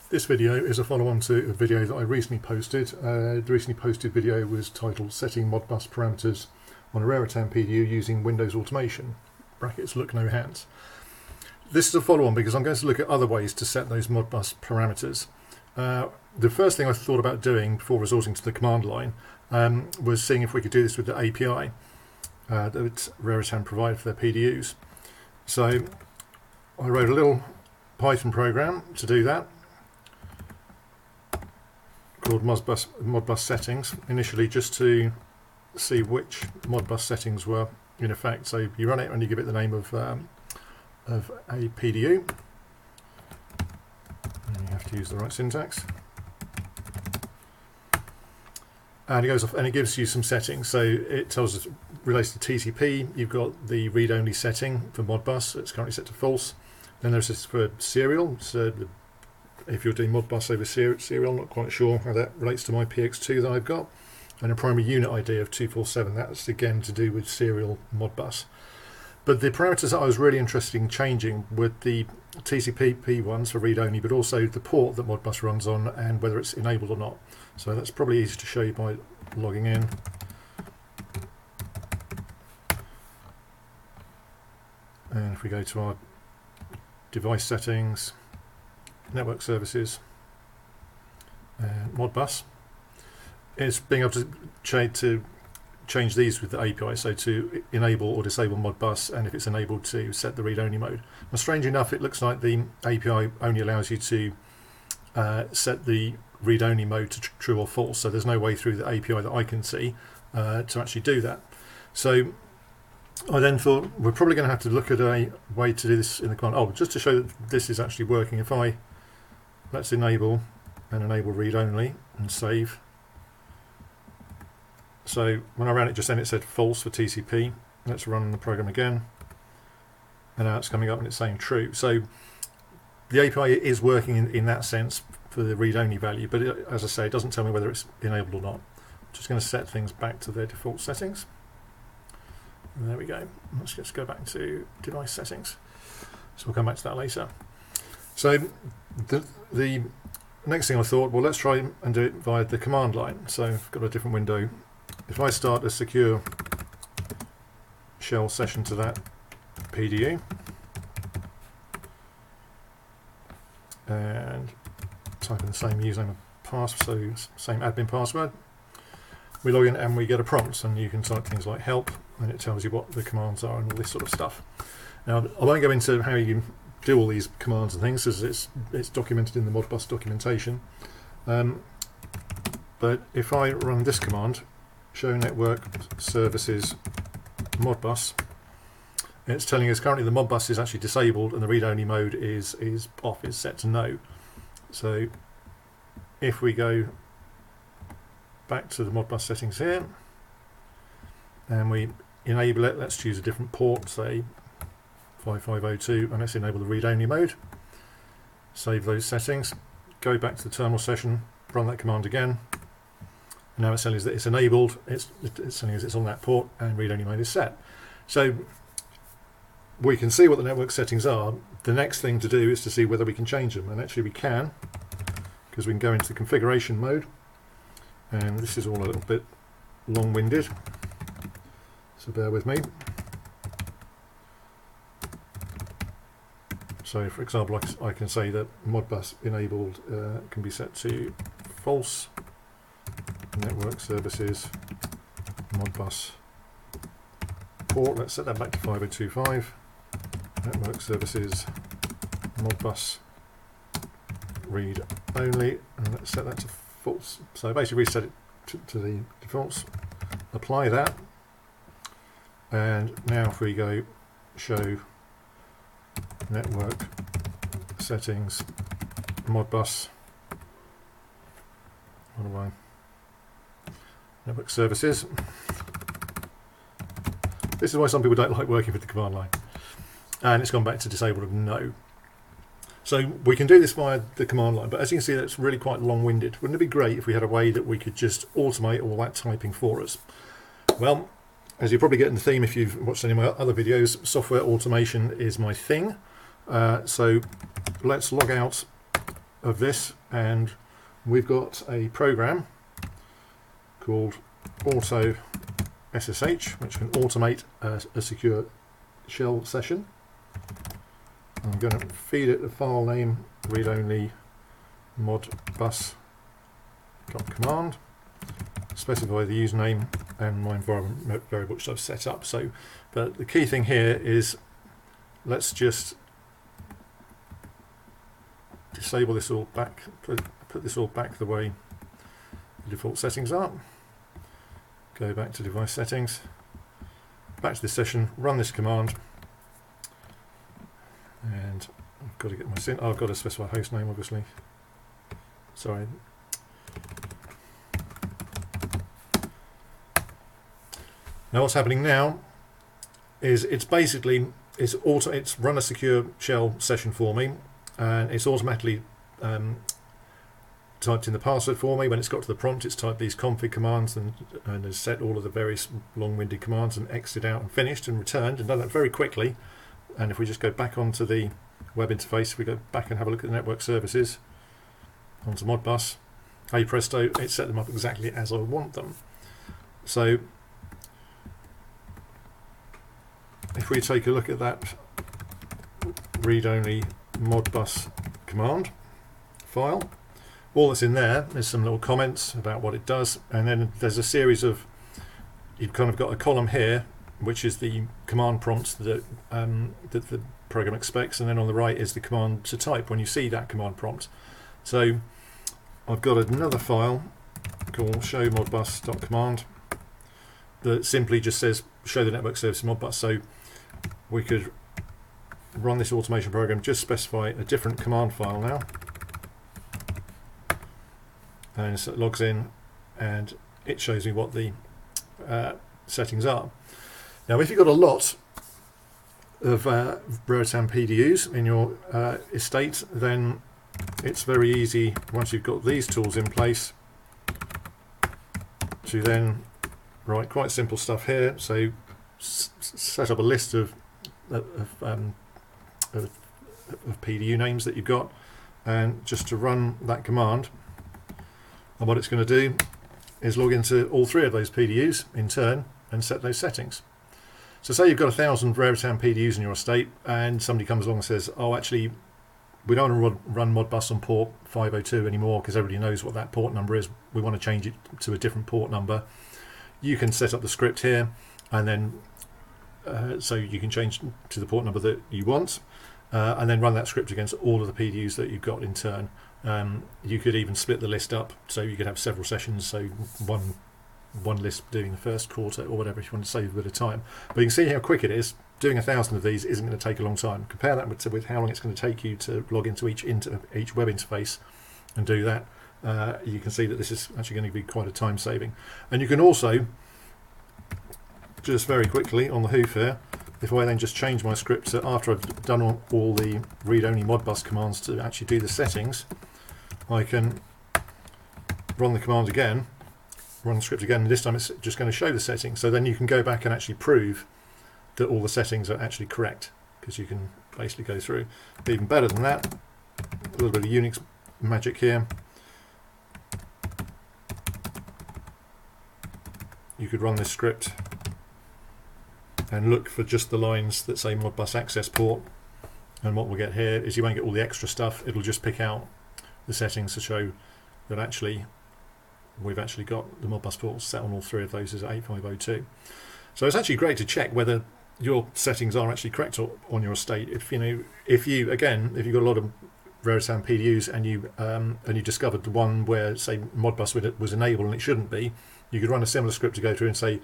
This video is a follow-on to a video that I recently posted. The recently posted video was titled Setting Modbus Parameters on a Raritan PDU using Windows Automation, brackets look no hands. This is a follow-on because I'm going to look at other ways to set those Modbus parameters. The first thing I thought about doing before resorting to the command line was seeing if we could do this with the API that Raritan provide for their PDUs. So I wrote a little Python program to do that, called Modbus settings, initially just to see which Modbus settings were in effect. So you run it and you give it the name of a PDU, and you have to use the right syntax, and it goes off and it gives you some settings. So it tells us, relates to TCP, you've got the read-only setting for Modbus, it's currently set to false. Then there's this for serial, so if you're doing Modbus over serial, I'm not quite sure how that relates to my PX2 that I've got. And a primary unit ID of 247, that's again to do with serial Modbus. But the parameters that I was really interested in changing were the TCP ones for read-only, but also the port that Modbus runs on and whether it's enabled or not. So that's probably easy to show you by logging in. And if we go to our device settings, network services, Modbus, it's being able to change these with the API, so to enable or disable Modbus, and if it's enabled to set the read-only mode. Now, strange enough, it looks like the API only allows you to set the read-only mode to true or false, so there's no way through the API that I can see to actually do that. So I then thought we're probably going to have to look at a way to do this in the command. Oh, just to show that this is actually working, if let's enable and enable read-only and save. So when I ran it just then, it said false for TCP. Let's run the program again, and now it's coming up and it's saying true. So the API is working in that sense for the read-only value, but as I say, it doesn't tell me whether it's enabled or not. I'm just going to set things back to their default settings. And there we go. Let's just go back to device settings. So we'll come back to that later. So the next thing I thought, well, let's try and do it via the command line. So I've got a different window. If I start a secure shell session to that PDU and type in the same username and password, so same admin password, we log in and we get a prompt, and you can type things like help, and it tells you what the commands are and all this sort of stuff. Now, I won't go into how you do all these commands and things, because it's documented in the Modbus documentation. But if I run this command, show network services Modbus, it's telling us currently the Modbus is actually disabled and the read-only mode is off, is set to no. So if we go back to the Modbus settings here and we enable it, let's choose a different port, say 5502, and let's enable the read-only mode. Save those settings, go back to the terminal session, run that command again. Now it's telling us that it's enabled, it's telling us it's on that port, and read-only mode is set. So we can see what the network settings are. The next thing to do is to see whether we can change them, and actually we can, because we can go into the configuration mode, and this is all a little bit long-winded, so bear with me. So for example, I can say that Modbus enabled can be set to false, network services Modbus port, let's set that back to 5025, network services Modbus read only, and let's set that to false. So basically reset it to the defaults, apply that, and now if we go show network settings Modbus, what do I, network services. This is why some people don't like working with the command line, and it's gone back to disabled of no. So we can do this via the command line, but as you can see, that's really quite long-winded. Wouldn't it be great if we had a way that we could just automate all that typing for us? Well, as you probably get in the theme if you've watched any of my other videos, software automation is my thing. So let's log out of this, and we've got a program called Auto SSH, which can automate a secure shell session. I'm going to feed it the file name read-only modbus.command, specify the username and my environment variable which I've set up. So, but the key thing here is, let's just disable this all back, put this all back the way the default settings are. Go back to device settings, back to this session, run this command, and I've got to get my I've got to specify host name, obviously. Sorry. Now what's happening now is it's run a secure shell session for me, and it's automatically typed in the password for me. When it's got to the prompt, it's typed these config commands and has set all of the various long-winded commands and exited out and finished and returned, and done that very quickly. And if we just go back onto the web interface, we go back and have a look at the network services, onto Modbus, hey presto, it set them up exactly as I want them. So if we take a look at that read-only Modbus command file, all that's in there is some little comments about what it does, and then there's a series of, you've kind of got a column here which is the command prompts that that the program expects, and then on the right is the command to type when you see that command prompt. So I've got another file called show modbus.command that simply just says show the network service in Modbus. So we could run this automation program, just specify a different command file now, and so it logs in and it shows me what the settings are. Now if you've got a lot of Raritan PDUs in your estate, then it's very easy, once you've got these tools in place, to then write quite simple stuff here. So set up a list of PDU names that you've got, and just to run that command, and what it's going to do is log into all three of those PDUs in turn and set those settings. So say you've got 1,000 Raritan PDUs in your estate, and somebody comes along and says, oh actually we don't want to run Modbus on port 502 anymore because everybody knows what that port number is, we want to change it to a different port number. You can set up the script here, and then so you can change to the port number that you want, and then run that script against all of the PDUs that you've got in turn. You could even split the list up, so you could have several sessions, so one list doing the first quarter or whatever if you want to save a bit of time. But you can see how quick it is. Doing 1,000 of these isn't going to take a long time. Compare that with how long it's going to take you to log into each web interface and do that. You can see that this is actually going to be quite a time saving. And you can also, just very quickly on the hoof here, if I then just change my script to, after I've done all the read-only Modbus commands to actually do the settings, I can run the command again, run the script again, and this time it's just going to show the settings. So then you can go back and actually prove that all the settings are actually correct, because you can basically go through. Even better than that, a little bit of Unix magic here. You could run this script and look for just the lines that say Modbus access port, and what we'll get here is you won't get all the extra stuff. It'll just pick out the settings to show that actually we've actually got the Modbus ports set on all three of those as 8502. So it's actually great to check whether your settings are actually correct on your estate. If you've got a lot of Raritan PDUs and you discovered the one where say Modbus was enabled and it shouldn't be, you could run a similar script to go through and say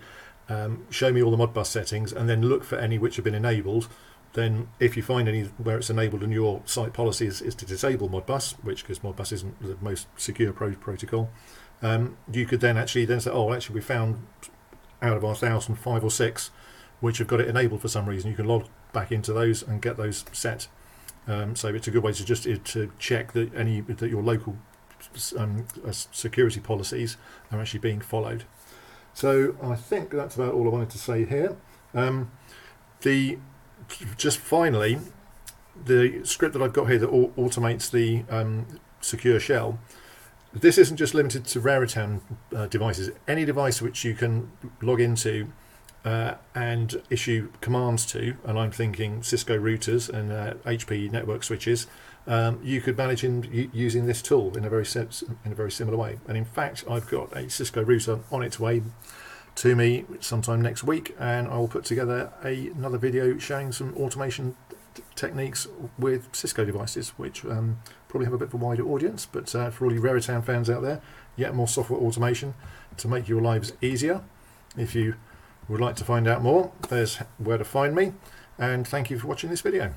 show me all the Modbus settings, and then look for any which have been enabled. Then if you find any where it's enabled and your site policy is to disable Modbus, which, because Modbus isn't the most secure protocol, you could then say, oh actually we found out of our 1,000 5 or 6 which have got it enabled for some reason. You can log back into those and get those set. So it's a good way to check that your local security policies are actually being followed. So I think that's about all I wanted to say here. Just finally, the script that I've got here that automates the secure shell. This isn't just limited to Raritan devices. Any device which you can log into and issue commands to, and I'm thinking Cisco routers and HP network switches, you could manage using this tool in a very similar way. And in fact, I've got a Cisco router on its way to me sometime next week, and I will put together another video showing some automation techniques with Cisco devices, which probably have a bit of a wider audience, but for all you Raritan fans out there, yet more software automation to make your lives easier. If you would like to find out more, there's where to find me, and thank you for watching this video.